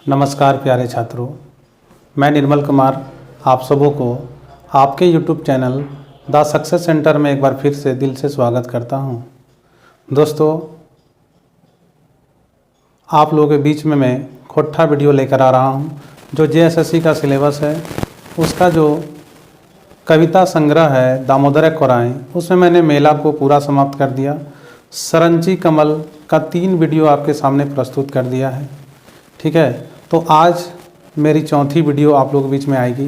नमस्कार प्यारे छात्रों, मैं निर्मल कुमार आप सबों को आपके YouTube channel the success centre में एक बार फिर से दिल से स्वागत करता हूं। दोस्तों, आप लोगों के बीच में मैं खोट्ठा वीडियो लेकर आ रहा हूं। जो JSSC का सिलेबस है उसका जो कविता संग्रह है दामोदर कोराएं, उसमें मैंने मेला को पूरा समाप्त कर दिया। सरंची कमल का 3 वीडियो आपके सामने प्रस्तुत कर दिया है। ठीक है, तो आज मेरी चौथी वीडियो आप लोगों के बीच में आएगी।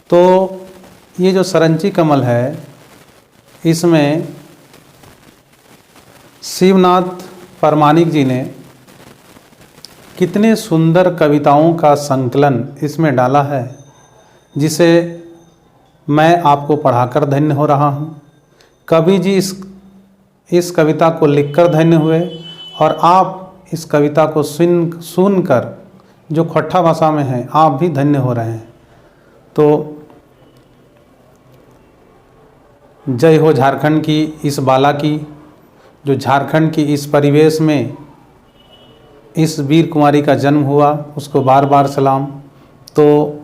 तो ये जो सरंची कमल है, इसमें शिवनाथ परमाणिक जी ने कितने सुंदर कविताओं का संकलन इसमें डाला है, जिसे मैं आपको पढ़ाकर धन्य हो रहा हूँ। कवि जी इस कविता को लिखकर धन्य हुए और आप इस कविता को सुनकर जो खोट्ठा भाषा में है आप भी धन्य हो रहे हैं। तो जय हो झारखंड की इस बाला की, जो झारखंड की इस परिवेश में इस वीर कुमारी का जन्म हुआ, उसको बार बार सलाम। तो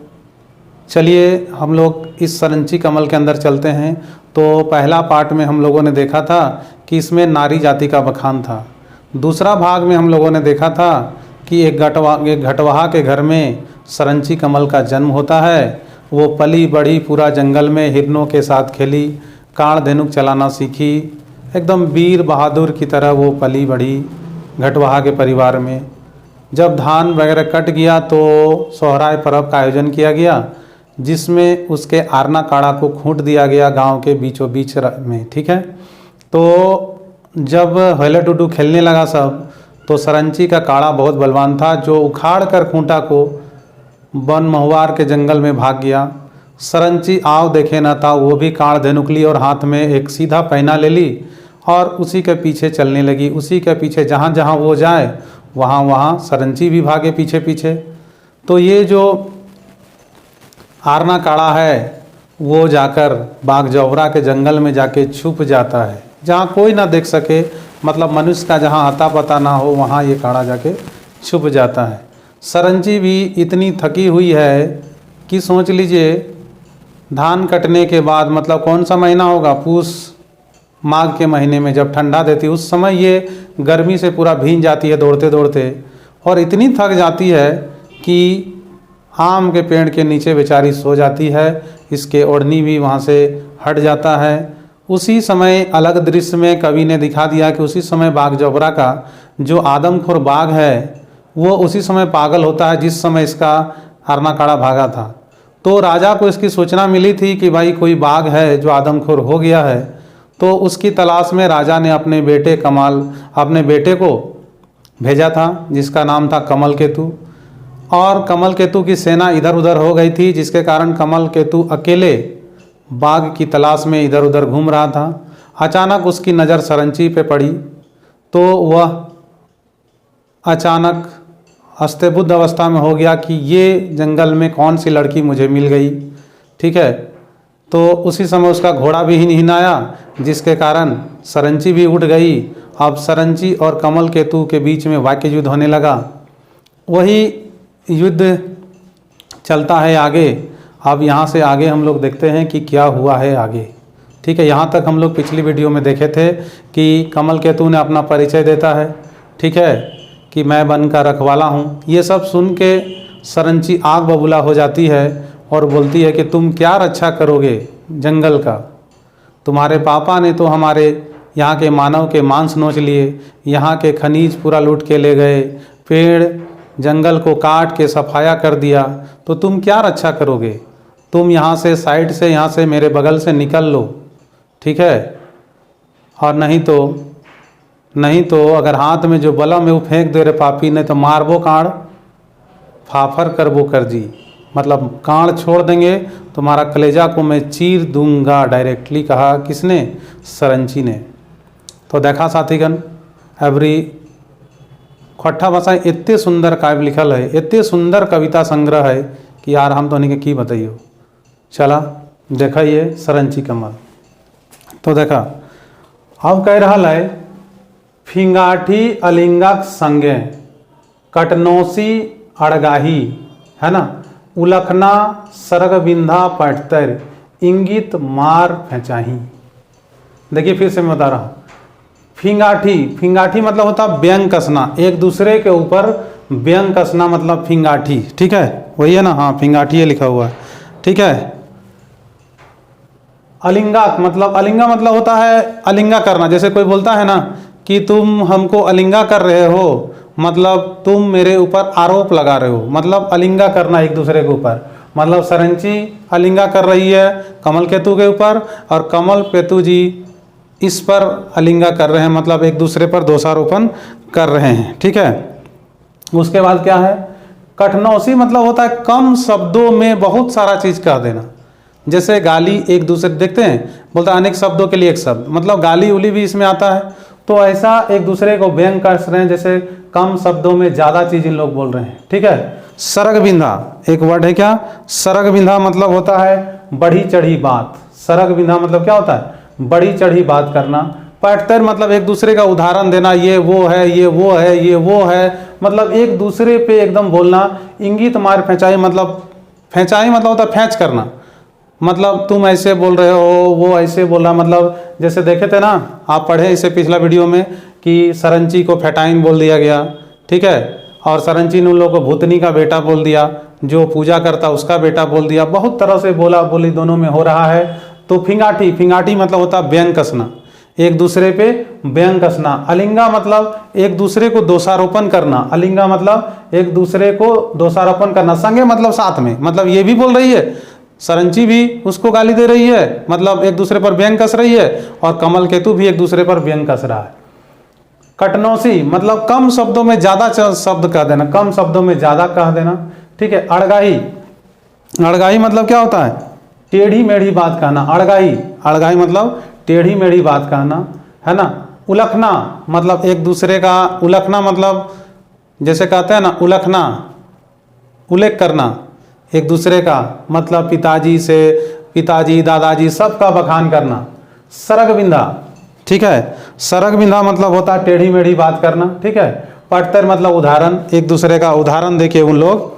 चलिए हम लोग इस सरंची कमल के अंदर चलते हैं। तो पहला पार्ट में हम लोगों ने देखा था कि इसमें नारी जाति का बखान था। दूसरा भाग में हम लोगों ने देखा था कि एक घटवाहा के घर में सरंची कमल का जन्म होता है। वो पली बढ़ी, पूरा जंगल में हिरनों के साथ खेली, काड़ धेनुक चलाना सीखी, एकदम वीर बहादुर की तरह वो पली बढ़ी घटवाहा के परिवार में। जब धान वगैरह कट गया तो सोहराय पर्व का आयोजन किया गया, जिसमें उसके आरना काड़ा को खूंट दिया गया गांव के बीचों बीच में। ठीक है, तो जब हेले डुडू खेलने लगा सब, तो सरंची का काड़ा बहुत बलवान था, जो उखाड़ कर खूंटा को वन महुआर के जंगल में भाग गया। सरंची आव देखे न था, वो भी काड़ धेनुक ली और हाथ में एक सीधा पैना ले ली और उसी के पीछे चलने लगी। उसी के पीछे जहाँ जहाँ वो जाए वहाँ वहाँ सरंची भी भागे पीछे पीछे। तो ये जो आरना काड़ा है वो जाकर बागजौरा के जंगल में जाके छुप जाता है, जहाँ कोई ना देख सके, मतलब मनुष्य का जहाँ आता पता ना हो वहाँ ये काड़ा जाके छुप जाता है। सरंची भी इतनी थकी हुई है कि सोच लीजिए धान कटने के बाद, मतलब कौन सा महीना होगा, पूस माघ के महीने में जब ठंडा देती है, उस समय ये गर्मी से पूरा भींग जाती है दौड़ते दौड़ते, और इतनी थक जाती है कि आम के पेड़ के नीचे बेचारी सो जाती है। इसके ओढ़नी भी वहाँ से हट जाता है। उसी समय अलग दृश्य में कवि ने दिखा दिया कि उसी समय बागजौरा का जो आदमखोर बाघ है वो उसी समय पागल होता है जिस समय इसका आरना काड़ा भागा था। तो राजा को इसकी सूचना मिली थी कि भाई कोई बाघ है जो आदमखोर हो गया है। तो उसकी तलाश में राजा ने अपने बेटे को भेजा था, जिसका नाम था कमल केतु। और कमल केतु की सेना इधर उधर हो गई थी, जिसके कारण कमल केतु अकेले बाघ की तलाश में इधर उधर घूम रहा था। अचानक उसकी नज़र सरंची पे पड़ी, तो वह अचानक अस्तेबुद्ध अवस्था में हो गया कि ये जंगल में कौन सी लड़की मुझे मिल गई। ठीक है, तो उसी समय उसका घोड़ा भी हिनहिनाया, जिसके कारण सरंची भी उठ गई। अब सरंची और कमल केतु के बीच में वाक्य युद्ध होने लगा। वही युद्ध चलता है आगे। अब यहाँ से आगे हम लोग देखते हैं कि क्या हुआ है आगे। ठीक है, यहाँ तक हम लोग पिछली वीडियो में देखे थे कि कमल केतु ने अपना परिचय देता है, ठीक है, कि मैं वन का रखवाला हूँ। ये सब सुन के सरंची आग बबूला हो जाती है और बोलती है कि तुम क्या रक्षा करोगे जंगल का? तुम्हारे पापा ने तो हमारे यहाँ के मानव के मांस नोच लिए, यहाँ के खनिज पूरा लूट के ले गए, पेड़ जंगल को काट के सफाया कर दिया, तो तुम क्या रक्षा करोगे? तुम यहाँ से साइड से, यहाँ से मेरे बगल से निकल लो। ठीक है, और नहीं तो अगर हाथ में जो बलम है वो फेंक दे रे पापी, नहीं तो मारबो कांड फाफर करबो कर जी, मतलब कांड छोड़ देंगे, तुम्हारा कलेजा को मैं चीर दूंगा डायरेक्टली, कहा किसने? सरंची ने। तो देखा साथीगण, एवरी खोट्ठा भाषा इतने सुंदर काव्य लिखल है, इतने सुंदर कविता संग्रह है कि यार हम तो नहीं के की बताइयो। चला देखा ये सरंची कमल। तो देखा अब कह रहा है फिंगाठी अलिंगक संगे कटनौसी अड़गाही, है ना, उलखना सरग बिंधा पटतर इंगित मार फेंचाही। देखिए फिर से मैं बता रहा हूँ, फिंगाठी, फिंगाठी मतलब होता है व्यंग कसना, एक दूसरे के ऊपर व्यंग कसना मतलब फिंगाठी, ठीक है, वही है ना, हाँ फिंगाठी है लिखा हुआ है, ठीक है। अलिंगा मतलब, अलिंगा मतलब होता है अलिंगा करना, जैसे कोई बोलता है ना कि तुम हमको अलिंगा कर रहे हो, मतलब तुम मेरे ऊपर आरोप लगा रहे हो, मतलब अलिंगा करना एक दूसरे के ऊपर। मतलब सरंची अलिंगा कर रही है कमल केतु के ऊपर, और कमल केतु जी इस पर अलिंगा कर रहे हैं, मतलब एक दूसरे पर दोषारोपण कर रहे हैं, ठीक है। उसके बाद क्या है, कठनौसी मतलब होता है कम शब्दों में बहुत सारा चीज कह देना। जैसे गाली एक दूसरे, देखते हैं बोलता है अनेक शब्दों के लिए एक शब्द, मतलब गाली उली भी इसमें आता है। तो ऐसा एक दूसरे को व्यंग कर रहे हैं, जैसे कम शब्दों में ज्यादा चीज इन लोग बोल रहे हैं, ठीक है। सरग बिंधा एक वर्ड है, क्या, सरग बिंधा मतलब होता है बढ़ी चढ़ी बात। सरग बिंधा मतलब क्या होता है, बढ़ी चढ़ी बात करना। पटतर मतलब एक दूसरे का उदाहरण देना, ये वो है, ये वो है, ये वो है, मतलब एक दूसरे पे एकदम बोलना। इंगित मार फेंचाई मतलब, फेंचाई मतलब होता है फेंच करना, मतलब तुम ऐसे बोल रहे हो, वो ऐसे बोल रहा, मतलब जैसे देखे थे ना, आप पढ़े इसे पिछला वीडियो में कि सरंची को फेटाइन बोल दिया गया, ठीक है, और सरंची ने उन लोगों को भूतनी का बेटा बोल दिया, जो पूजा करता उसका बेटा बोल दिया, बहुत तरह से बोला बोली दोनों में हो रहा है। तो फिंगाठी, फिंगाठी मतलब होता है व्यंग कसना, एक दूसरे पे व्यंग कसना। अलिंगा मतलब एक दूसरे को दोषारोपण करना, अलिंगा मतलब एक दूसरे को दोषारोपण करना। संगे मतलब साथ में, मतलब ये भी बोल रही है, सरंची भी उसको गाली दे रही है, मतलब एक दूसरे पर व्यंग कस रही है, और कमल केतु भी एक दूसरे पर व्यंग कस रहा है। कटनौसी मतलब कम शब्दों में ज्यादा शब्द कह देना, कम शब्दों में ज्यादा कह देना, ठीक है। अड़गाही, अड़गाही मतलब क्या होता है, टेढ़ी मेढ़ी बात कहना। अड़गाही, अड़गाही मतलब टेढ़ी मेढ़ी बात कहना, है ना। उलखना मतलब एक दूसरे का, उलखना मतलब जैसे कहते हैं ना उलखना, उल्लेख करना एक दूसरे का, मतलब पिताजी से, पिताजी दादाजी सबका बखान करना। सरग बिंधा, ठीक है, सरग बिंधा मतलब होता है टेढ़ी मेढ़ी बात करना, ठीक है। पटतर मतलब उदाहरण, एक दूसरे का उदाहरण देके उन लोग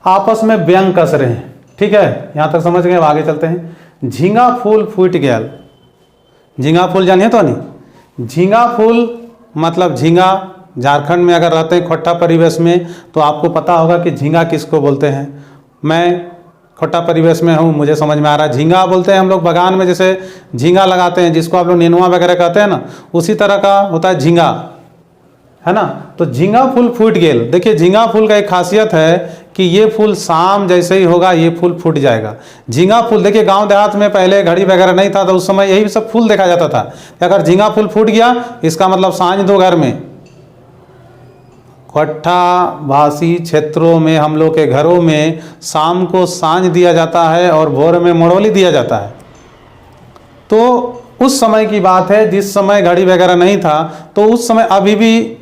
आपस में व्यंग कस रहे हैं, ठीक है। यहां तक समझ गए, अब आगे चलते हैं। झींगा फूल फूट गया, झींगा फूल जानिए तो नहीं, झींगा फूल मतलब झींगा, झारखंड में अगर रहते हैं खोट्टा परिवेश में तो आपको पता होगा कि झींगा किसको बोलते हैं। मैं खोट्टा परिवेश में हूँ, मुझे समझ में आ रहा है। झींगा बोलते हैं हम लोग बगान में, जैसे झींगा लगाते हैं जिसको आप लोग नेनुआ वगैरह कहते हैं ना, उसी तरह का होता है झींगा, है ना। तो झींगा फूल फूट गेल, देखिए झींगा फूल का एक खासियत है कि ये फूल शाम जैसे ही होगा ये फूल फूट जाएगा। झींगा फूल देखिए गांव देहात में पहले घड़ी वगैरह नहीं था तो उस समय यही सब फूल देखा जाता था, अगर झींगा फूल फूट गया इसका मतलब सांझ दो घर में। खोट्टा भाषी क्षेत्रों में हम लोग के घरों में शाम को सांझ दिया जाता है और भोर में मड़ोली दिया जाता है। तो उस समय की बात है जिस समय घड़ी वगैरह नहीं था, तो उस समय अभी भी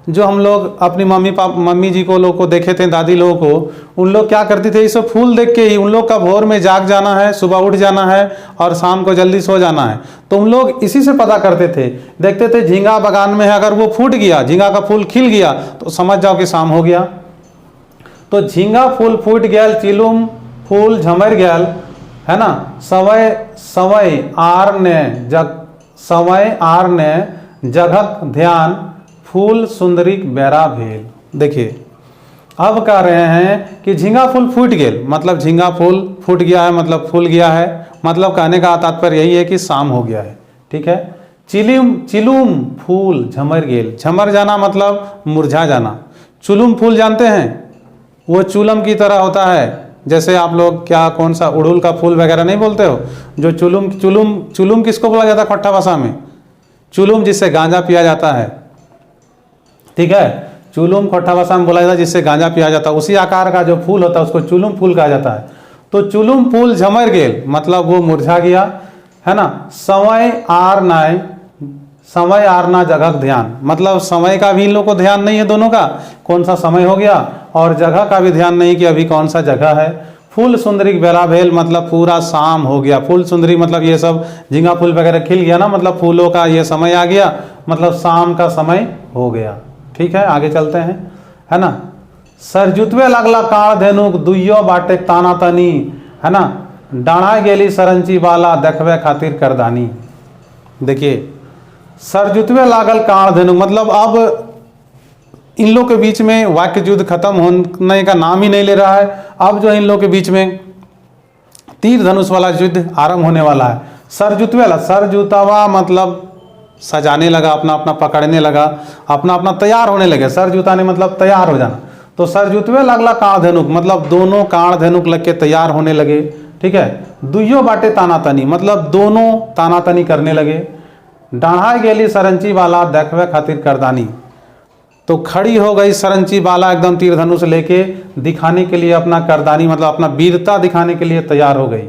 जो हम लोग अपनी मम्मी जी को लोग को देखे थे, दादी लोगों को, उन लोग क्या करते थे, इसे फूल देख के ही उन लोग का भोर में जाग जाना है, सुबह उठ जाना है और शाम को जल्दी सो जाना है। तो उन लोग इसी से पता करते थे, देखते थे झींगा बगान में है, अगर वो फूट गया, झींगा का फूल खिल गया तो समझ जाओ कि शाम हो गया। तो झींगा फूल फूट गया, चिलुम फूल झमर गया, है ना। सवय सवय आर ने जग, सवय आर ने जगक ध्यान फूल सुंदरिक बेरा भेल। देखिए अब कह रहे हैं कि झींगा फूल फूट गेल, मतलब झींगा फूल फूट गया है, मतलब फूल गया है, मतलब कहने का तात्पर्य यही है कि शाम हो गया है, ठीक है। चिलुम चिलुम फूल झमर गेल, झमर जाना मतलब मुरझा जाना। चुलुम फूल जानते हैं, वो चुलम की तरह होता है, जैसे आप लोग क्या कौन सा उड़हुल का फूल वगैरह नहीं बोलते हो, जो चुलुम, चुलुम चुलुम किसको बोला जाता है खोट्टा भाषा में, चुलुम जिससे गांजा पिया जाता है, ठीक है। चुलुम खोट्टा भाषा में बोला जाता है जिससे गांजा पिया जाता है, उसी आकार का जो फूल होता है उसको चुलुम फूल कहा जाता है। तो चुलुम फूल झमर गेल मतलब वो मुरझा गया, है ना। समय आर नाय, समय आरना जगह ध्यान, मतलब समय का भी इन लोग को ध्यान नहीं है दोनों का, कौन सा समय हो गया, और जगह का भी ध्यान नहीं कि अभी कौन सा जगह है। फूल सुंदरी बेला भेल मतलब पूरा शाम हो गया। फूल सुंदरी मतलब ये सब झींगा फूल वगैरह खिल गया ना, मतलब फूलों का ये समय आ गया, मतलब शाम का समय हो गया, ठीक है। आगे चलते हैं। है ना। सरजुतवे लागला काळ धेनुक दुइयो बाटे ताना तनी, है ना। डाढ़ा गेली सरंची बाला देखवे खातिर करदानी। देखिए सरजुतवे लागल काळ धेनुक मतलब अब इन लोग के बीच में वाक्य युद्ध खत्म होने का नाम ही नहीं ले रहा है। अब जो इन लोग के बीच में तीर धनुष वाला युद्ध आरंभ होने वाला है। सरजुतवे वाला, सरजुतावा मतलब सजाने लगा, अपना अपना पकड़ने लगा, अपना अपना तैयार होने लगे। सरजुताने मतलब तैयार हो जाना। तो सरजुतवे लगला काण धेनुक मतलब दोनों काण धेनुक लग के तैयार होने लगे। ठीक है। दुइयो बाटे तानातनी मतलब दोनों तानातनी करने लगे। डाढ़ा गेली सरंची वाला देखवे खातिर करदानी। तो खड़ी हो गई सरंची बाला एकदम तीर धनुष लेके दिखाने के लिए अपना करदानी मतलब अपना वीरता दिखाने के लिए तैयार हो गई।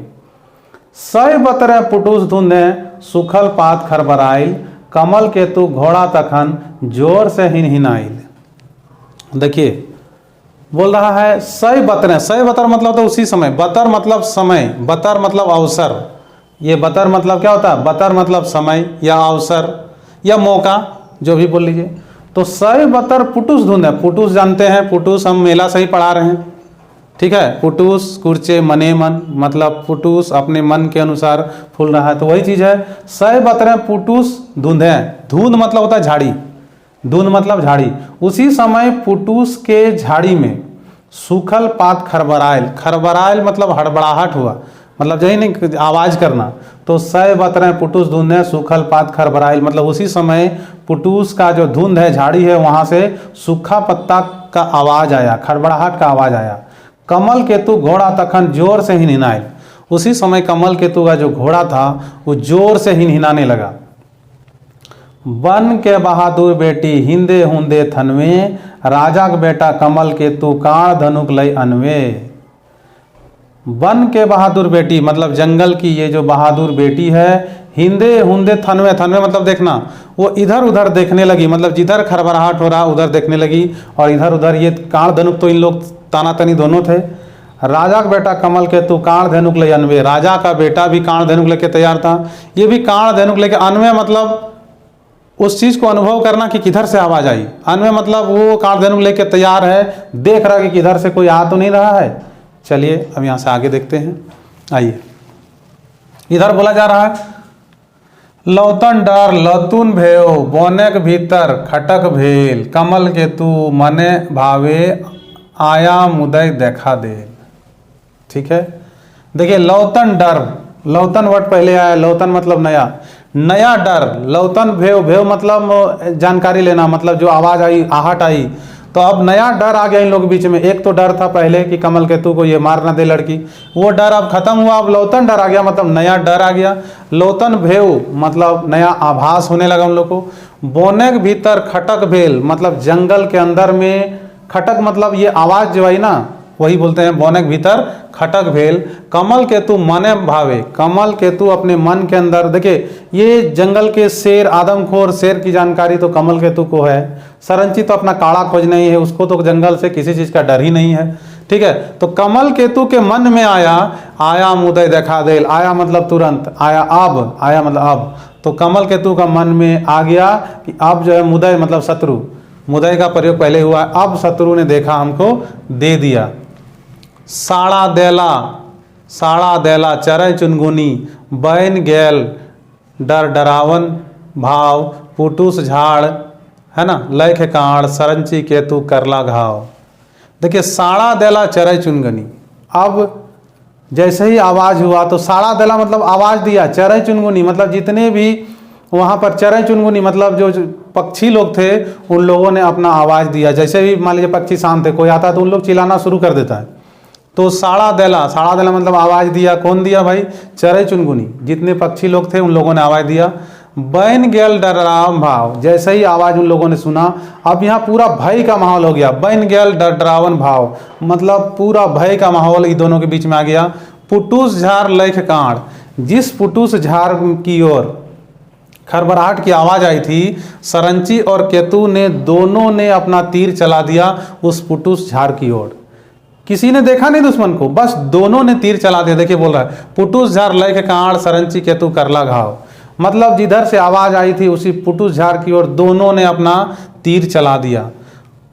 सय बतरे पुटुस धुंधे सुखल पात खरबराइल, कमल के तू घोड़ा तखन जोर से हिनहिनाइल। देखिए बोल रहा है सय बतरे, सय बतर मतलब तो उसी समय, बतर मतलब समय, बतर मतलब अवसर। ये बतर मतलब क्या होता है? बतर मतलब समय या अवसर या मौका, जो भी बोल लीजिए। तो सय बतर पुटुस धुंधे, पुटुस जानते हैं, पुटुस हम मेला से ही पढ़ा रहे हैं। ठीक है। पुटुस कुर्चे मने मन मतलब पुटुस अपने मन के अनुसार फूल रहा है, तो वही चीज है। सय बतरे पुटुस धुंधे, धुंध मतलब होता है झाड़ी, धुंध मतलब झाड़ी। उसी समय पुटुस के झाड़ी में सूखल पात खरबराइल, खरबराइल मतलब हड़बड़ाहट हुआ, मतलब यही नहीं आवाज करना। तो सय बतरे पुटुस धुंधे सूखल पात खरबराइल मतलब उसी समय पुटुस का जो धुंध है, झाड़ी है, वहां से सूखा पत्ता का आवाज आया, खड़बड़ाहट का आवाज आया। कमल केतु घोड़ा तखन जोर से हिनहिनाइल, उसी समय कमल केतु का जो घोड़ा था वो जोर से हिनहिनाने लगा। बन के बहादुर बेटी हिंदे हुंदे थनवे, राजा का बेटा कमल केतु काण धनुक लय अनवे। बन के बहादुर बेटी मतलब जंगल की ये जो बहादुर बेटी है, हिंदे हुंदे थनवे, थनवे मतलब देखना, वो इधर उधर देखने लगी मतलब जिधर खरबराहट हो रहा उधर देखने लगी, और इधर उधर ये काण धनुक तो इन लोग तानातनी दोनों थे। राजा का बेटा कमल केतु काण धेनुक ले अनवे, राजा का बेटा भी काण धेनुक लेके तैयार था, ये भी काण धेनुक लेके। अनवे मतलब उस चीज को अनुभव करना कि किधर से आवाज आई। अनवे मतलब वो काण धेनुक लेके तैयार है, देख रहा कि किधर से कोई आ तो नहीं रहा है। चलिए अब यहां से आगे देखते हैं। आइए, इधर बोला जा रहा है लौतन डर लतुन भेव बोनेक भीतर खटक भेल, कमल केतु मने भावे आया मुदय देखा दे। ठीक है। देखिए लौतन डर, लौतन वर्ड पहले आया, लौतन मतलब नया, नया डर। लौतन भेव, भेव मतलब जानकारी लेना, मतलब जो आवाज आई, आहट आई, तो अब नया डर आ गया इन लोगों के बीच में। एक तो डर था पहले कि कमल केतु को ये मार ना दे लड़की, वो डर अब खत्म हुआ, अब लौतन डर आ गया मतलब नया डर आ गया। लौतन भेव मतलब नया आभास होने लगा उन लोग को। बोने के भीतर खटक भेल मतलब जंगल के अंदर में, खटक मतलब ये आवाज जो आई ना, वही बोलते हैं बोने के भीतर खटक भेल। कमल केतु मने भावे, कमल केतु अपने मन के अंदर, देखिए ये जंगल के शेर, आदमखोर शेर की जानकारी तो कमल केतु को है। सरंची तो अपना काड़ा खोज नहीं है, उसको तो जंगल से किसी चीज का डर ही नहीं है। ठीक है। तो कमल केतु के मन में आया, आया मुदय देखा देल, आया मतलब तुरंत, आया अब, आया मतलब अब। तो कमल केतु का मन में आ गया कि अब जो है मुदय मतलब शत्रु, मुदय का प्रयोग पहले हुआ, अब शत्रु ने देखा हमको दे दिया। साड़ा देला, साड़ा देला चरय चुनगुनी, बैन गेल डर डरावन भाव, पुटुस झाड़, है ना, लैख कांड सरंची केतु करला घाव। देखिए साड़ा देला चरय चुनगनी, अब जैसे ही आवाज हुआ तो साड़ा देला मतलब आवाज दिया, चरय चुनगुनी मतलब जितने भी वहाँ पर चरय चुनगुनी मतलब जो पक्षी लोग थे उन लोगों ने अपना आवाज दिया। जैसे भी मान लीजिए पक्षी शांत थे, कोई आता तो उन लोग चिल्लाना शुरू कर देता है। तो साड़ा देला, साड़ा देला मतलब आवाज दिया, कौन दिया भाई? चरय चुनगुनी, जितने पक्षी लोग थे उन लोगों ने आवाज दिया। बैन गेल डरावन भाव, जैसे ही आवाज उन लोगों ने सुना, अब यहाँ पूरा भय का माहौल हो गया। बैन गेल डरावन भाव मतलब पूरा भय का माहौल इन दोनों के बीच में आ गया। पुटुस झार लैख कांड, जिस पुटुस झार की ओर खरबराहट की आवाज आई थी, सरंची और केतु ने दोनों ने अपना तीर चला दिया उस पुटुस झार की ओर। किसी ने देखा नहीं दुश्मन को, बस दोनों ने तीर चला दिया। देखिए बोल रहा है पुटुस झार लैख कांड सरंची केतु करला घाव, मतलब जिधर से आवाज आई थी उसी पुटुस झार की ओर दोनों ने अपना तीर चला दिया।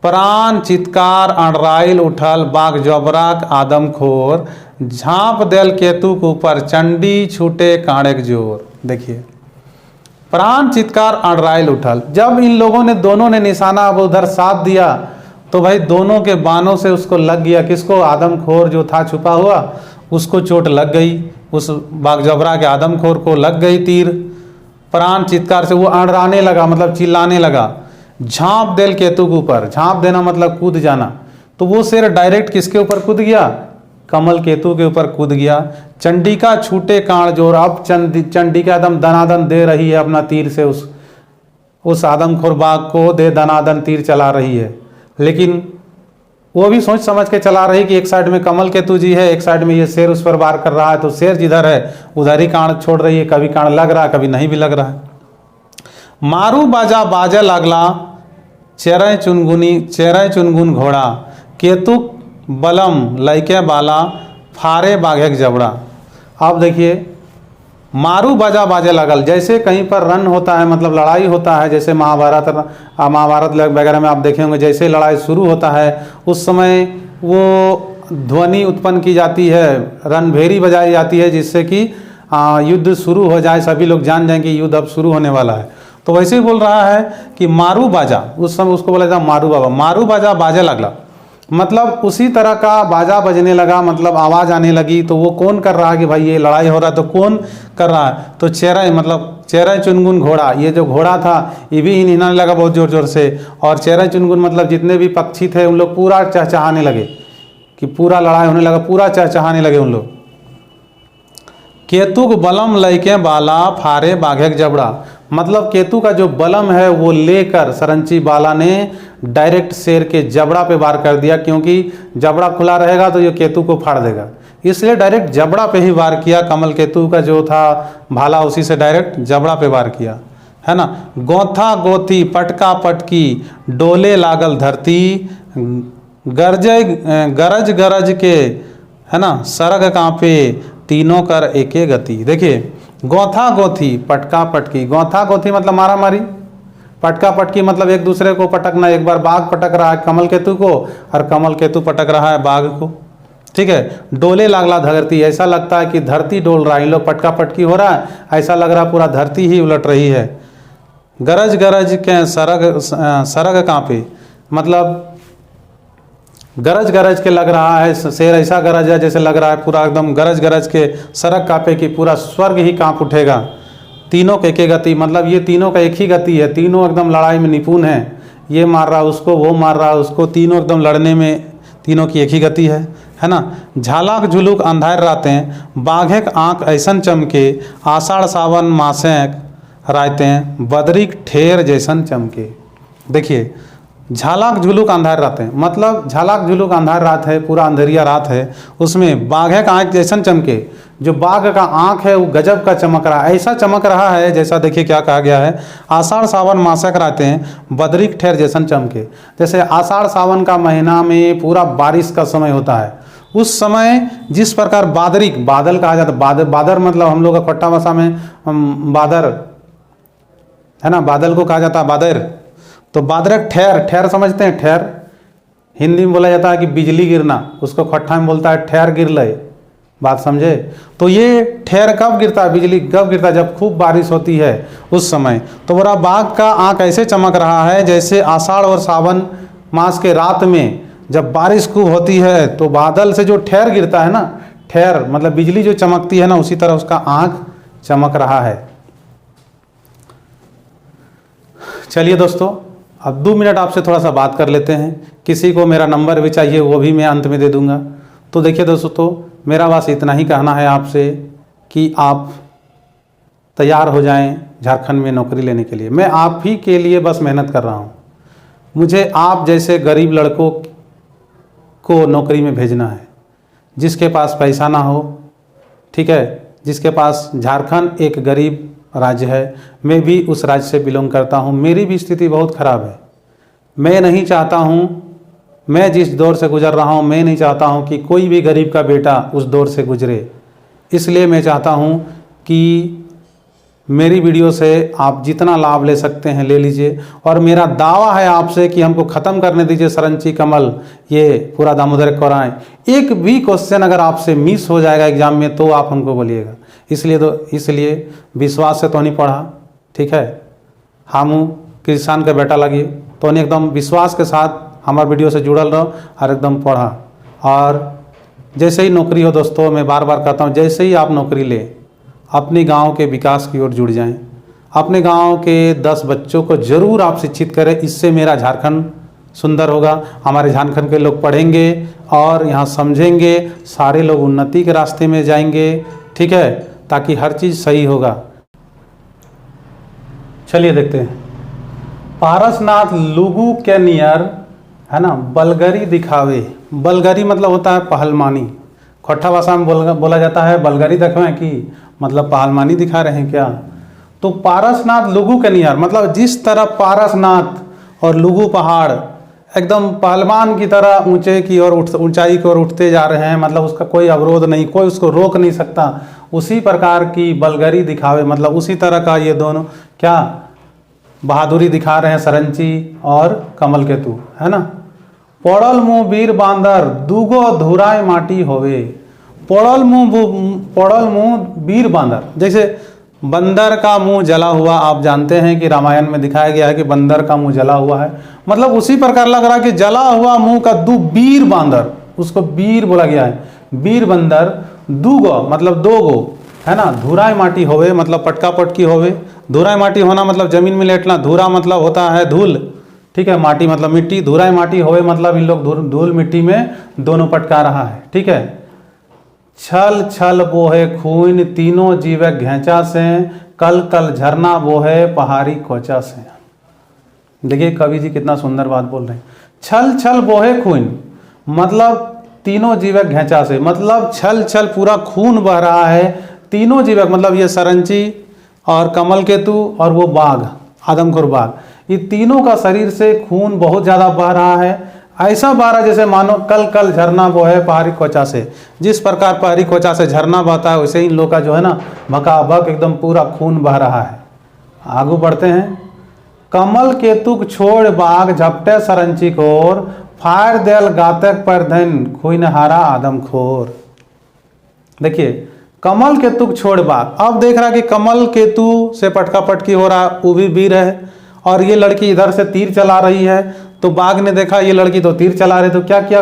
प्राण चित्कार अणराइल उठल बाघ जबराक आदमखोर झांप देल केतु के ऊपर चंडी छूटे कांड़े जोर। देखिए प्राण चित्कार अणराइल उठल, जब इन लोगों ने दोनों ने निशाना अब उधर साथ दिया तो भाई दोनों के बाणों से उसको लग गया, किसको, आदमखोर जो था छुपा हुआ उसको चोट लग गई, उस बाघ जबरा के आदमखोर को लग गई तीर। प्राण चित्कार से वो अड़राने लगा, मतलब चिल्लाने लगा। झांप देल केतु के ऊपर, झांप देना मतलब कूद जाना, तो वो शेर डायरेक्ट किसके ऊपर कूद गया, कमल केतु के ऊपर कूद गया। चंडिका छूटे कांड़ जोर, अब चंडिका एकदम दनादन दे रही है अपना तीर से, उस आदमखोर बाघ को दे दनादन तीर चला रही है, लेकिन वो भी सोच समझ के चला रही कि एक साइड में कमल केतु जी है, एक साइड में ये शेर उस पर वार कर रहा है, तो शेर जिधर है उधर ही कांड छोड़ रही है, कभी कांड लग रहा है कभी नहीं भी लग रहा है। मारू बाजा बाजे लागला चेरय चुनगुन घोड़ा केतु बलम लैके बाला फारे बाघेक जबड़ा। अब देखिए मारू बाजा बाजे लगल, जैसे कहीं पर रन होता है, मतलब लड़ाई होता है, जैसे महाभारत वगैरह में आप देखे होंगे, जैसे लड़ाई शुरू होता है उस समय वो ध्वनि उत्पन्न की जाती है, रणभेरी बजाई जाती है, जिससे कि युद्ध शुरू हो जाए, सभी लोग जान जाएंगे युद्ध अब शुरू होने वाला है। तो वैसे ही बोल रहा है कि मारू बाजा, उस समय उसको बोला जाता मारू बाबा, मारू बाजा बाजे लगला, मतलब उसी तरह का बाजा बजने लगा, मतलब आवाज़ आने लगी। तो वो कौन कर रहा है कि भाई ये लड़ाई हो रहा है, तो कौन कर रहा है, तो चेरय मतलब चेरय चुनगुन घोड़ा, ये जो घोड़ा था ये भी हिनहिनाने लगा बहुत ज़ोर ज़ोर से, और चेरय चुनगुन मतलब जितने भी पक्षी थे उन लोग पूरा चहचहाने लगे, कि पूरा लड़ाई होने लगा, पूरा चहचहाने लगे उन लोग। केतु बलम लैके बाला फारे बाघेक जबड़ा, मतलब केतु का जो बलम है वो लेकर सरंची बाला ने डायरेक्ट शेर के जबड़ा पे वार कर दिया, क्योंकि जबड़ा खुला रहेगा तो ये केतु को फाड़ देगा, इसलिए डायरेक्ट जबड़ा पे ही वार किया। कमल केतु का जो था भाला उसी से डायरेक्ट जबड़ा पे वार किया, है ना। गोथा गोथी पटका पटकी डोले लागल धरती गरज गरज के, है ना, सरग कांपे तीनों कर एके गति। देखिए गोथा गोथी पटका पटकी, गोथा गोथी मतलब मारा मारी, पटका पटकी मतलब एक दूसरे को पटकना, एक बार बाघ पटक रहा है कमल केतु को और कमल केतु पटक रहा है बाघ को, ठीक है। डोले लागला धरती, ऐसा लगता है कि धरती डोल रहा है, इन लोग पटका पटकी हो रहा है, ऐसा लग रहा है पूरा धरती ही उलट रही है। गरज गरज के सरग कांपे, मतलब गरज गरज के लग रहा है, शेर ऐसा गरज है जैसे लग रहा है पूरा एकदम गरज गरज के सरग कांपे कि पूरा स्वर्ग ही कांप उठेगा। तीनों के एक गति, मतलब ये तीनों का एक ही गति है, तीनों एकदम लड़ाई में निपुण है, ये मार रहा उसको, वो मार रहा उसको, तीनों एकदम लड़ने में तीनों की एक ही गति है ना। झालाक झुलुक अंधार रातें बाघेक आँख ऐसन चमके आषाढ़ सावन मासेक रातें बदरीक ठेर जैसन चमके। देखिए झालाक झुलुक अंधार रात है, मतलब झालाक झुलुक अंधार रात है, पूरा अंधेरिया रात है, उसमें बाघ का आँख जैसन चमके, जो बाघ का आँख है वो गजब का चमक रहा है, ऐसा चमक रहा है जैसा देखिए क्या कहा गया है, आषाढ़ सावन मासक रातें हैं बदरीक ठेर जैसन चमके। जैसे आषाढ़ सावन का महीना में पूरा बारिश का समय होता है, उस समय जिस प्रकार बादरिक, बादल कहा जाता है, बादर मतलब हम लोग का खट्टा भाषा में बादर है ना, बादल को कहा जाता है बादर। तो बादरक ठेर, ठेर समझते हैं, ठेर हिंदी में बोला जाता है कि बिजली गिरना, उसको खट्टा में बोलता है ठेर गिर लय, बात समझे। तो ये ठेर कब गिरता है, बिजली कब गिरता है, जब खूब बारिश होती है उस समय। तो बोला बाघ का आँख ऐसे चमक रहा है जैसे आषाढ़ और सावन मास के रात में जब बारिश खूब होती है तो बादल से जो ठेर गिरता है ना, ठेर मतलब बिजली जो चमकती है ना, उसी तरह उसका आँख चमक रहा है। चलिए दोस्तों, अब 2 मिनट आपसे थोड़ा सा बात कर लेते हैं। किसी को मेरा नंबर भी चाहिए वो भी मैं अंत में दे दूंगा। तो देखिए दोस्तों, मेरा बस इतना ही कहना है आपसे कि आप तैयार हो जाएं झारखंड में नौकरी लेने के लिए। मैं आप ही के लिए बस मेहनत कर रहा हूं। मुझे आप जैसे गरीब लड़कों को नौकरी में भेजना है, जिसके पास पैसा ना हो, ठीक है, जिसके पास, झारखंड एक गरीब राज्य है, मैं भी उस राज्य से बिलोंग करता हूँ, मेरी भी स्थिति बहुत ख़राब है। मैं नहीं चाहता हूँ, मैं जिस दौर से गुजर रहा हूँ, मैं नहीं चाहता हूँ कि कोई भी गरीब का बेटा उस दौर से गुजरे। इसलिए मैं चाहता हूँ कि मेरी वीडियो से आप जितना लाभ ले सकते हैं ले लीजिए। और मेरा दावा है आपसे कि हमको ख़त्म करने दीजिए सरंची कमल ये पूरा दामोदर कोराएं। एक भी क्वेश्चन अगर आपसे मिस हो जाएगा एग्जाम में तो आप हमको बोलिएगा। इसलिए विश्वास से तो नहीं पढ़ा, ठीक है। हम किसान के बेटा लगी तो नहीं, एकदम विश्वास के साथ हमारे वीडियो से जुड़ल रहो और एकदम पढ़ा। और जैसे ही नौकरी हो दोस्तों, मैं बार बार कहता हूँ, जैसे ही आप नौकरी ले अपने गांव के विकास की ओर जुड़ जाएं। अपने गांव के 10 बच्चों को ज़रूर आप शिक्षित करें। इससे मेरा झारखंड सुंदर होगा, हमारे झारखंड के लोग पढ़ेंगे और यहाँ समझेंगे, सारे लोग उन्नति के रास्ते में जाएंगे, ठीक है, ताकि हर चीज़ सही होगा। चलिए देखते हैं। पारसनाथ लुगु के नियर, है ना, बलगरी दिखावे। बलगरी मतलब होता है पहलवानी। खोट्ठा भाषा में बोला जाता है बलगरी दिखावें कि मतलब पहलवानी दिखा रहे हैं क्या। तो पारसनाथ लुगु के नियर मतलब जिस तरह पारसनाथ और लुगु पहाड़ एकदम पहलवान की तरह ऊंचे की ओर ऊंचाई की ओर उठते जा रहे हैं, मतलब उसका कोई अवरोध नहीं, कोई उसको रोक नहीं सकता। उसी प्रकार की बलगरी दिखावे मतलब उसी तरह का ये दोनों क्या बहादुरी दिखा रहे हैं सरंची और कमल केतु, है ना। पड़ल मुँह वीर बांदर दूगो धुराय माटी होवे। पड़ल मुँह वीर बांदर, जैसे बंदर का मुंह जला हुआ, आप जानते हैं कि रामायण में दिखाया गया है कि बंदर का मुंह जला हुआ है, मतलब उसी प्रकार लग रहा है कि जला हुआ मुंह का दो वीर बांदर, उसको वीर बोला गया है। वीर बंदर दूगो मतलब दो गो, है ना, धुराई माटी होवे मतलब पटका पटकी होवे। धुराई माटी होना मतलब जमीन में लेटना, धुरा मतलब होता है धूल, ठीक है, माटी मतलब मिट्टी, धुराई माटी होवे मतलब इन लोग धूल मिट्टी में दोनों पटका रहा है, ठीक है। छल छल बोहे खून तीनों जीवे घेंचा से, कल कल झरना बोहे पहाड़ी कोचा से। देखिए कवि जी कितना सुंदर बात बोल रहे हैं। छल छल बोहे खून मतलब तीनों जीवक घेंचा से, मतलब छल छल पूरा खून बह रहा है तीनों जीवक, मतलब ये सरंची और कमल केतु और वो बाघ आदमखोर बाघ, ये तीनों का शरीर से खून बहुत ज़्यादा बह रहा है। ऐसा बह रहा जैसे मानो कल कल झरना बोहे पहाड़ी कोचा से। जिस प्रकार पहाड़ी कोचा से झरना बहता है वैसे इन लोग का जो है ना भकाभक एकदम पूरा खून बह रहा है। आगे बढ़ते हैं। कमल केतुक छोड़ बाघ झपटे सरंची खोर, फायर देल गातक पर धन खुनहारा आदमखोर। देखिए कमल केतुक छोड़ बाघ, अब देख रहा कि कमल केतु से पटका पटकी हो रहा, वो भी वीर है और ये लड़की इधर से तीर चला रही है। तो बाघ ने देखा ये लड़की तो तीर चला रही, तो क्या किया,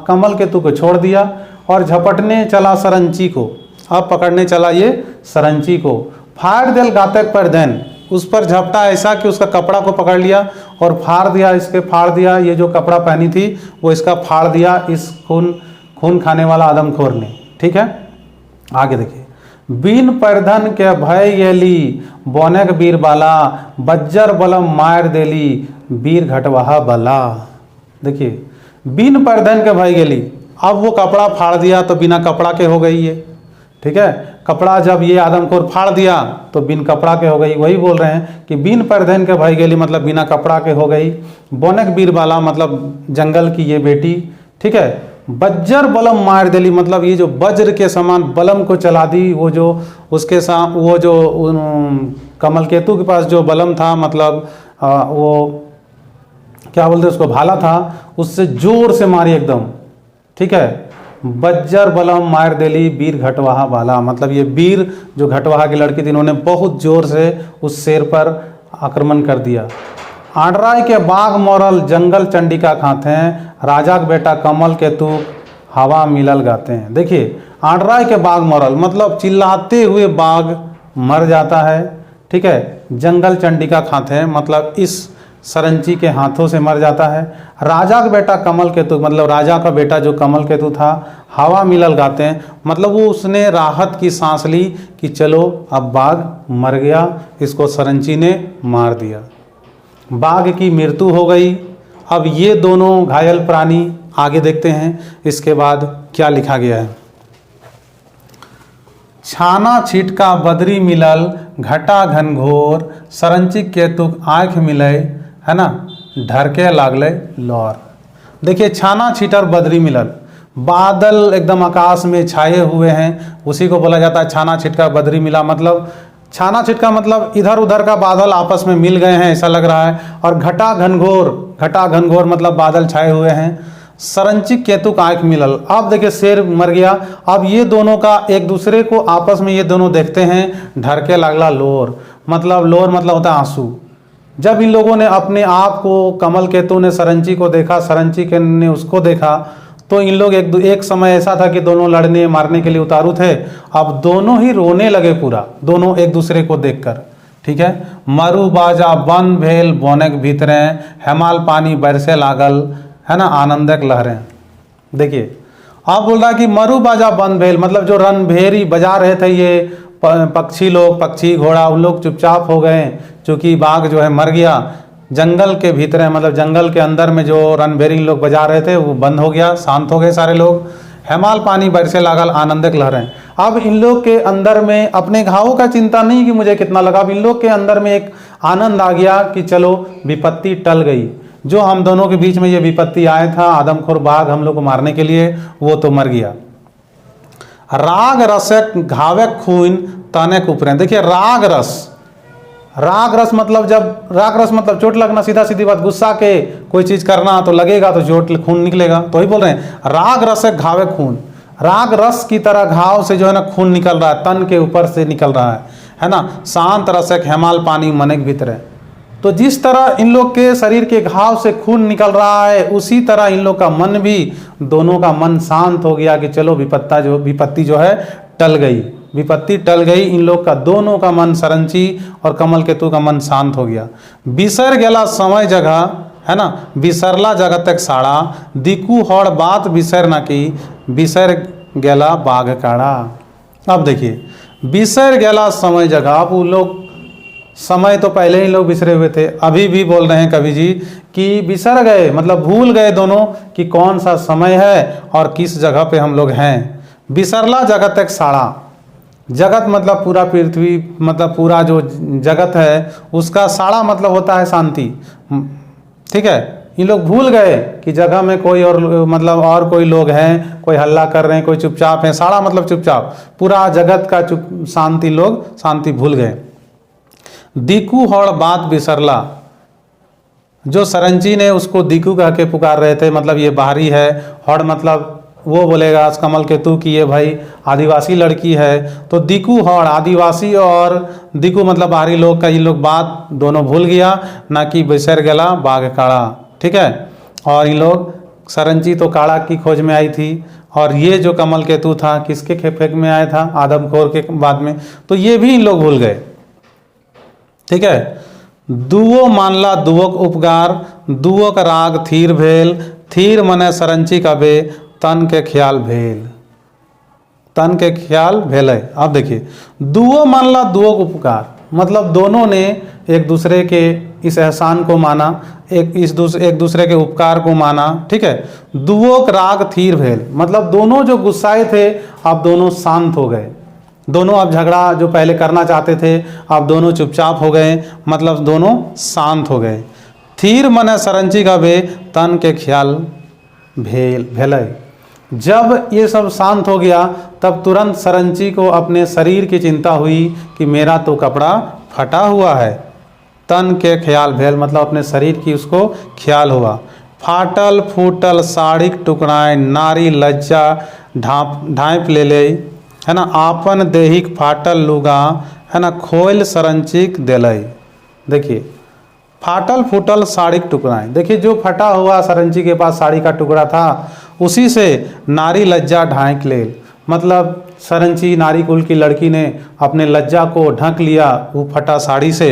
कमल केतु को छोड़ दिया और झपटने चला सरंची को। अब पकड़ने चला ये सरंची को। फाड़ देल गातक पर धन, उस पर झपटा ऐसा कि उसका कपड़ा को पकड़ लिया और फाड़ दिया, इसके फाड़ दिया, ये जो कपड़ा पहनी थी वो इसका फाड़ दिया इस खून खाने वाला आदमखोर ने, ठीक है। आगे देखिए। बीन परधन के भय गेली बोनक वीर बाला, बज्जर बलम मार देली वीर घटवाहा बला। देखिए बीन परधन के भय गेली, अब वो कपड़ा फाड़ दिया तो बिना कपड़ा के हो गई ये, ठीक है। कपड़ा जब ये आदमखोर फाड़ दिया तो बिन कपड़ा के हो गई। वही बोल रहे हैं कि बीन परधन के भय गेली मतलब बिना कपड़ा के हो गई। बोनक वीर बाला मतलब जंगल की ये बेटी, ठीक है। बज्जर बलम मार देली मतलब ये जो वज्र के समान बलम को चला दी, वो जो उसके साथ वो जो कमल केतु के पास जो बलम था, मतलब वो क्या बोलते उसको भाला था, उससे जोर से मारी एकदम, ठीक है। बज्जर बलम मार देली वीर घटवाहा बाला, मतलब ये वीर जो घटवाहा की लड़की थी इन्होंने बहुत जोर से उस शेर पर आक्रमण कर दिया। आडराय के बाघ मोरल जंगल चंडिका खाते हैं, राजा का बेटा कमल केतु हवा मिलल गाते हैं। देखिए आडराय के बाघ मोरल मतलब चिल्लाते हुए बाघ मर जाता है, ठीक है। जंगल चंडिका खाते हैं मतलब इस सरंची के हाथों से मर जाता है। राजा का बेटा कमल केतु मतलब राजा का बेटा जो कमल केतु था हवा मिलल गाते हैं मतलब वो उसने राहत की सांस ली कि चलो अब बाघ मर गया, इसको सरंची ने मार दिया। बाघ की मृत्यु हो गई। अब ये दोनों घायल प्राणी आगे देखते हैं इसके बाद क्या लिखा गया है। छाना छिटका बदरी मिलल घटा घनघोर, सरंची केतुक आँख मिले, है ना, ढरके लागले लौर। देखिए छाना छिटर बदरी मिलल, बादल एकदम आकाश में छाए हुए हैं, उसी को बोला जाता है छाना छिटका बदरी मिला। मतलब छाना छिटका मतलब इधर उधर का बादल आपस में मिल गए हैं ऐसा लग रहा है। और घटा घनघोर मतलब बादल छाए हुए हैं। सरंची केतु का आंख मिलल। अब देखिए शेर मर गया। अब ये दोनों का एक दूसरे को आपस में ये दोनों देखते हैं, ढरके लगला लोर मतलब होता है आंसू। जब इन लोगों ने अपने आप को, कमल केतु ने सरंची को देखा, सरंची के ने उसको देखा, तो इन लोग एक समय ऐसा था कि दोनों लड़ने मारने के लिए उतारू थे। अब दोनों ही रोने लगे पूरा, दोनों एक दूसरे को देखकर। ठीक है। मरु बाजा बन भेल बोनक भीतरे, हेमाल पानी बरसे लागल, है ना, आनंदक लहरें। देखिए आप बोल रहा है कि मरु बाजा बन भेल मतलब जो रणभेरी बजा रहे थे ये पक्षी लोग, पक्षी घोड़ा, उन लोग चुपचाप हो गए क्योंकि बाघ जो है मर गया। जंगल के भीतर है मतलब जंगल के अंदर में जो रणभेरी लोग बजा रहे थे वो बंद हो गया, शांत हो गए सारे लोग। हेमाल पानी बरसे लागल आनंदक लहरें। अब इन लोग के अंदर में अपने घावों का चिंता नहीं कि मुझे कितना लगा, अब इन लोग के अंदर में एक आनंद आ गया कि चलो विपत्ति टल गई। जो हम दोनों के बीच में ये विपत्ति आया था, आदमखोर बाघ हम लोग को मारने के लिए, वो तो मर गया। राग रसक घावक खून तनक उपरे। देखिए राग रस मतलब चोट लगना, सीधा सीधी बात, गुस्सा के कोई चीज करना तो लगेगा तो चोट खून निकलेगा, तो ही बोल रहे हैं राग रसक घावक खून। राग रस की तरह घाव से जो है ना खून निकल रहा है, तन के ऊपर से निकल रहा है ना। शांत रसक हेमाल पानी मनक भीतर। तो जिस तरह इन लोग के शरीर के घाव से खून निकल रहा है, उसी तरह इन लोग का मन भी, दोनों का मन शांत हो गया कि चलो विपत्ति जो है टल गई, विपत्ति टल गई। इन लोग का दोनों का मन, सरंची और कमल केतु का मन शांत हो गया। बिसर गेला समय जगह, है ना, बिसरला जगह तक साड़ा, दिकू हौड़ बात बिसर ना की, बिसर गेला बाघ काड़ा। अब देखिए बिसर गेला समय जगह, अब वो लोग समय तो पहले ही लोग बिसरे हुए थे, अभी भी बोल रहे हैं कवि जी कि बिसर गए मतलब भूल गए दोनों कि कौन सा समय है और किस जगह पे हम लोग हैं। बिसरला जगत एक साड़ा, जगत मतलब पूरा पृथ्वी, मतलब पूरा जो जगत है उसका साड़ा मतलब होता है शांति। ठीक है। ये लोग भूल गए कि जगह में कोई और मतलब और कोई लोग हैं, कोई हल्ला कर रहे हैं, कोई चुपचाप है। साड़ा मतलब चुपचाप, पूरा जगत का चुप शांति, लोग शांति भूल गए। दीकू हौड़ बात बिसरला, जो सरंची ने उसको दीकू कह के पुकार रहे थे, मतलब ये बाहरी है। हौड़ मतलब वो बोलेगा कमल केतु की ये भाई आदिवासी लड़की है, तो दीकू हौड़ आदिवासी और दीकू मतलब बाहरी लोग का, ये लोग बात दोनों भूल गया, ना कि बिसर गला बाघ काड़ा। ठीक है। और इन लोग, सरंची तो काड़ा की खोज में आई थी, और ये जो कमल केतु था किसके फेंक में आया था, आदमखोर के बाद में, तो ये भी इन लोग भूल गए। ठीक है। दुओ मानला दुओक उपकार, दुओक राग थीर भेल, थीर मने सरंची कबे, तन के ख्याल भेल, तन के ख्याल भेले। अब देखिए दुओ मानला दुओक उपकार मतलब दोनों ने एक दूसरे के इस एहसान को माना, एक दूसरे के उपकार को माना। ठीक है। दुओक राग थीर भेल मतलब दोनों जो गुस्साए थे अब दोनों शांत हो गए, दोनों अब झगड़ा जो पहले करना चाहते थे अब दोनों चुपचाप हो गए, मतलब दोनों शांत हो गए। थीर मने सरंची का बे, तन के ख्याल भेल। जब ये सब शांत हो गया तब तुरंत सरंची को अपने शरीर की चिंता हुई कि मेरा तो कपड़ा फटा हुआ है। तन के ख्याल भेल मतलब अपने शरीर की उसको ख्याल हुआ। फाटल फूटल साड़ी टुकड़ाएं, नारी लज्जा ढाँप ले, है ना, आपन देहिक फाटल लुगा, है ना, खोल सरंचिक देलई। देखिए फाटल फूटल साड़ी के टुकड़ाएं, देखिए जो फटा हुआ सरंची के पास साड़ी का टुकड़ा था उसी से नारी लज्जा ढाँक ले, मतलब सरंची नारी कुल की लड़की ने अपने लज्जा को ढक लिया वो फटा साड़ी से।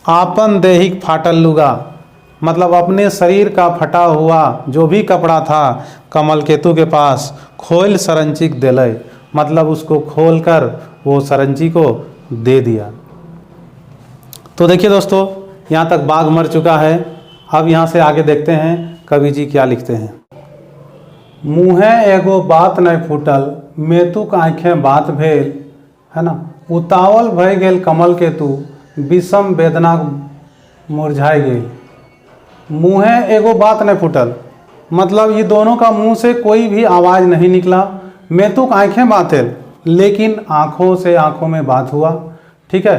आपन देहिक फाटल लुगा मतलब अपने शरीर का फटा हुआ जो भी कपड़ा था कमल केतु के पास, खोल सरंचिक देलई मतलब उसको खोलकर वो सरंची को दे दिया। तो देखिए दोस्तों यहाँ तक बाघ मर चुका है। अब यहाँ से आगे देखते हैं कवि जी क्या लिखते हैं। मुँहे एगो बात नहीं फूटल, मेतुक आँखें बात भेल, है ना, उतावल भय गेल कमल केतु, विषम वेदना मुरझाई गेल। मुँहे एगो बात नहीं फूटल मतलब ये दोनों का मुंह से कोई भी आवाज़ नहीं निकला। मेतुक आँखें बात है लेकिन आँखों से आँखों में बात हुआ। ठीक है।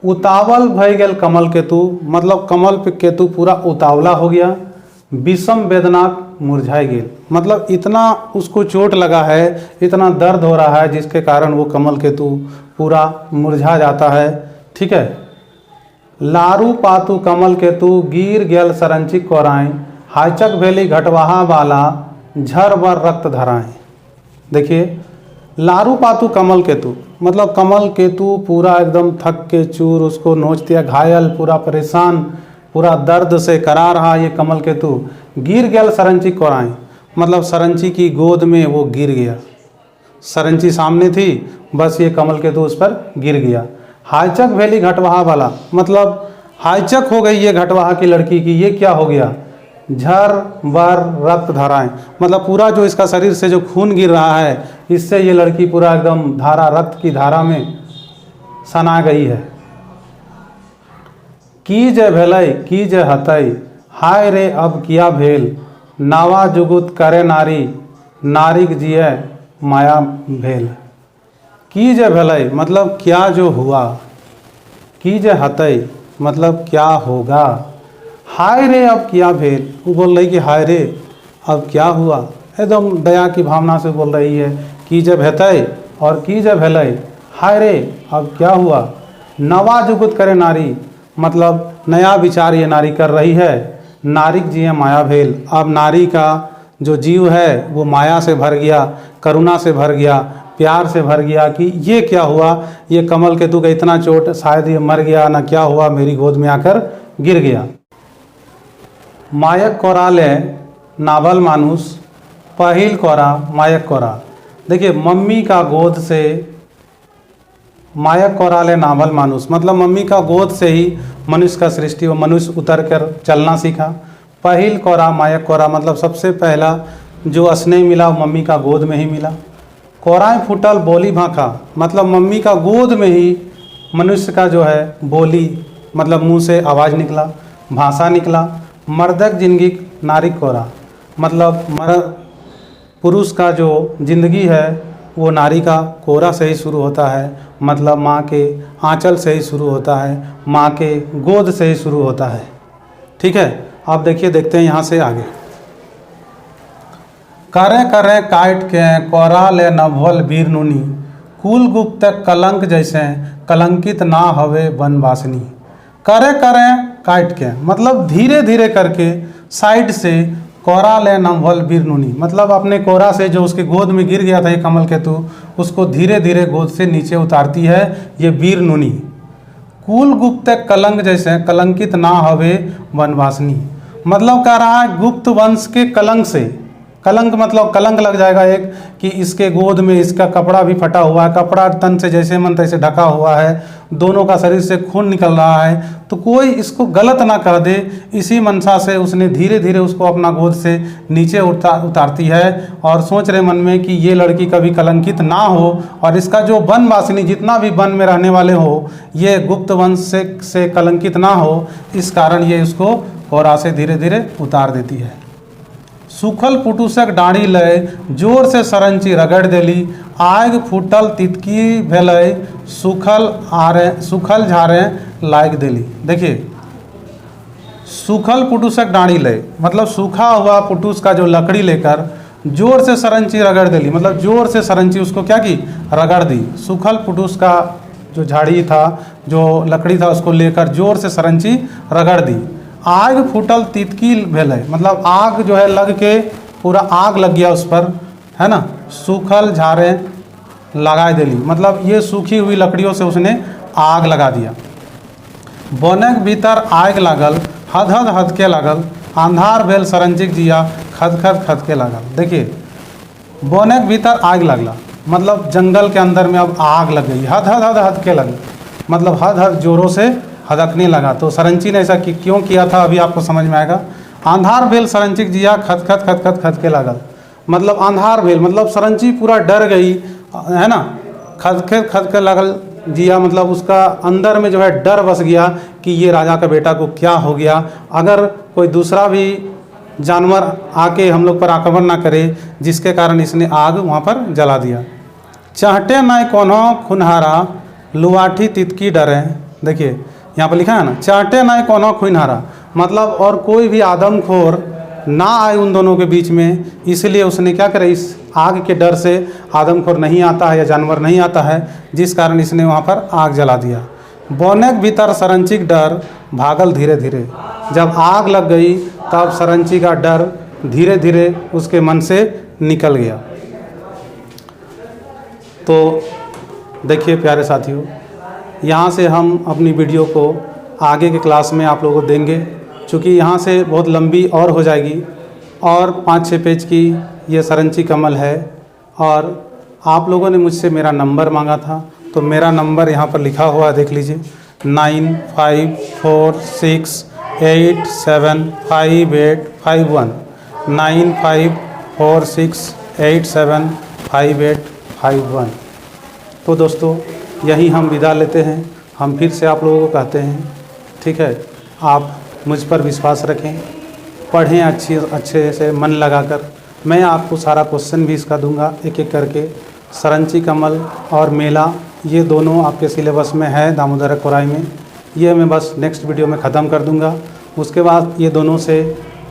उतावल भय गेल कमल केतु, मतलब कमल पे केतु पूरा उतावला हो गया। विषम वेदनाक मुरझाए गेल, मतलब इतना उसको चोट लगा है, इतना दर्द हो रहा है जिसके कारण वो कमल केतु पूरा मुरझा जाता है। ठीक है। लारू पातु कमल केतु गिर गेल सरंची कोराएं, हाचक भेली घटवाहा वाला झर बर रक्त धराएं। देखिए, लारू पातु कमल केतु, मतलब कमल केतु पूरा एकदम थक के चूर, उसको नोच दिया, घायल, पूरा परेशान, पूरा दर्द से करा रहा ये कमल केतु। गिर गया सरंची कोराएं, मतलब सरंची की गोद में वो गिर गया। सरंची सामने थी, बस ये कमल केतु उस पर गिर गया। हाइचक भेली घटवाहा वाला, मतलब हाइचक हो गई ये घटवाहा की लड़की की, ये क्या हो गया, झर बर रक्त धाराएं, मतलब पूरा जो इसका शरीर से जो खून गिर रहा है, इससे ये लड़की पूरा एकदम धारा, रक्त की धारा में सना गई है। की जय भेलई की जय हतई, हाय रे अब किया भेल, नावा जुगुत करे नारी, नारिक जिय माया भेल। की जय भेलई, मतलब क्या जो हुआ, की जय हतई, मतलब क्या होगा, हाय रे अब क्या भेल, वो बोल रही कि हाय रे अब क्या हुआ, एकदम दया की भावना से बोल रही है। की जब हेतई और की जब भेलई, हाय रे अब क्या हुआ। नवा जुगुत करे नारी, मतलब नया विचार ये नारी कर रही है। नारिक जिये माया भेल, अब नारी का जो जीव है वो माया से भर गया, करुणा से भर गया, प्यार से भर गया कि ये क्या हुआ, ये कमल केतु का इतना चोट, शायद ये मर गया ना क्या हुआ, मेरी गोद में आकर गिर गया। मायक कोराले नावल मानुष, पहिल कोरा मायक कोरा। देखिए, मम्मी का गोद से, मायक कोराले नावल मानुष, मतलब मम्मी का गोद से ही मनुष्य का सृष्टि व मनुष्य उतर कर चलना सीखा। पहिल कोरा मायक कोरा, मतलब सबसे पहला जो स्नेह मिला वो मम्मी का गोद में ही मिला। कोराएं फूटल बोली भाखा, मतलब मम्मी का गोद में ही मनुष्य का जो है बोली, मतलब मुंह से आवाज़ निकला, भाषा निकला। मर्दक जिंदगी नारी कोरा, मतलब पुरुष का जो जिंदगी है वो नारी का कोरा से ही शुरू होता है, मतलब माँ के आंचल से ही शुरू होता है, माँ के गोद से ही शुरू होता है। ठीक है। आप देखिए, देखते हैं यहाँ से आगे। करें करें काट के कोरा ले नभोल वीर नुनी, कुल गुप्त कलंक जैसे कलंकित ना हवे वनवासिनी। करे करें काट के, मतलब धीरे धीरे करके साइड से, कोरा ले नभोल वीर नुनी, मतलब अपने कोरा से जो उसके गोद में गिर गया था ये कमल केतु, उसको धीरे धीरे गोद से नीचे उतारती है ये वीर नुनी। कुल गुप्त कलंक जैसे कलंकित ना हवे वनवासिनी, मतलब कह रहा है गुप्त वंश के कलंक से, कलंक मतलब कलंक लग जाएगा एक, कि इसके गोद में इसका कपड़ा भी फटा हुआ है, कपड़ा तन से जैसे मन तैसे ढका हुआ है, दोनों का शरीर से खून निकल रहा है, तो कोई इसको गलत ना कह दे, इसी मनसा से उसने धीरे धीरे उसको अपना गोद से नीचे उतारती है और सोच रहे मन में कि ये लड़की कभी कलंकित ना हो और इसका जो वनवासिनी, जितना भी वन में रहने वाले हो, ये गुप्त वंश से कलंकित ना हो, इस कारण ये उसको कोरा से धीरे धीरे उतार देती है। सुखल पुटुसक डाढ़ी लय, जोर से सरंची रगड़ देली, आग फूटल तितकी भेलय, सुखल झारे लाग देली। देखिए, सुखल पुटुसक डाढ़ी लय, मतलब सूखा हुआ पुटुस का जो लकड़ी लेकर जोर से सरंची रगड़ देली, मतलब जोर से सरंची उसको क्या की, रगड़ दी। सूखल पुटुस का जो झाड़ी था, जो लकड़ी था, उसको लेकर जोर से सरंची रगड़ दी। आग फूटल तितकी भेलय, मतलब आग जो है लग के पूरा आग लग गया उस पर, है ना। सूखल झारे लगा देली, मतलब ये सूखी हुई लकड़ियों से उसने आग लगा दिया। बनक भीतर आग लागल, हद हद हदके लागल, अंधार भेल सरंचिक जिया, खद खद खदके लागल। देखिए, बनक भीतर आग लगला, मतलब जंगल के अंदर में अब आग लग गई, हद हद हद हदके लगी, मतलब हद हद जोरों से हदकने लगा। तो सरंची ने ऐसा क्यों किया था, अभी आपको समझ में आएगा। अंधार भेल सरंचिक जिया, खद खद खद खद खद के लागल, मतलब अंधार भेल, मतलब सरंची पूरा डर गई, है ना। खद के लागल जिया, मतलब उसका अंदर में जो है डर बस गया कि ये राजा का बेटा को क्या हो गया, अगर कोई दूसरा भी जानवर आके हम लोग पर आक्रमण ना करे, जिसके कारण इसने आग वहाँ पर जला दिया। चाहटे नाय कोनो खुनहारा, लुआठी तितकी डरे, देखिए यहाँ पर लिखा है ना, चाटे ना कोनो खुनहारा, मतलब और कोई भी आदमखोर ना आए उन दोनों के बीच में, इसलिए उसने क्या करा, इस आग के डर से आदमखोर नहीं आता है या जानवर नहीं आता है, जिस कारण इसने वहाँ पर आग जला दिया। बोने के भीतर सरंचिक डर भागल धीरे धीरे, जब आग लग गई तब सरंची का डर धीरे धीरे उसके मन से निकल गया। तो देखिए प्यारे साथियों, यहाँ से हम अपनी वीडियो को आगे के क्लास में आप लोगों को देंगे, क्योंकि यहाँ से बहुत लंबी और हो जाएगी, और 5-6 पेज की ये सरंची कमल है। और आप लोगों ने मुझसे मेरा नंबर मांगा था, तो मेरा नंबर यहाँ पर लिखा हुआ है, देख लीजिए 9546875851, 9546875851। तो दोस्तों यही हम विदा लेते हैं। हम फिर से आप लोगों को कहते हैं, ठीक है, आप मुझ पर विश्वास रखें, पढ़ें अच्छे से मन लगाकर। मैं आपको सारा क्वेश्चन भी इसका दूंगा एक एक करके। सरंची कमल और मेला ये दोनों आपके सिलेबस में है दामोदर कोराई में, ये मैं बस नेक्स्ट वीडियो में ख़त्म कर दूंगा। उसके बाद ये दोनों से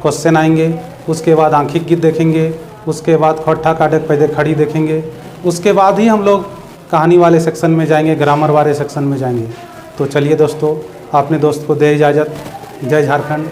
क्वेश्चन आएंगे, उसके बाद आंखिक गीत देखेंगे, उसके बाद खोट्ठा काटक पैदे खड़ी देखेंगे, उसके बाद ही हम लोग कहानी वाले सेक्शन में जाएंगे, ग्रामर वाले सेक्शन में जाएंगे। तो चलिए दोस्तों, अपने दोस्त को दे इजाज़त। जय झारखंड।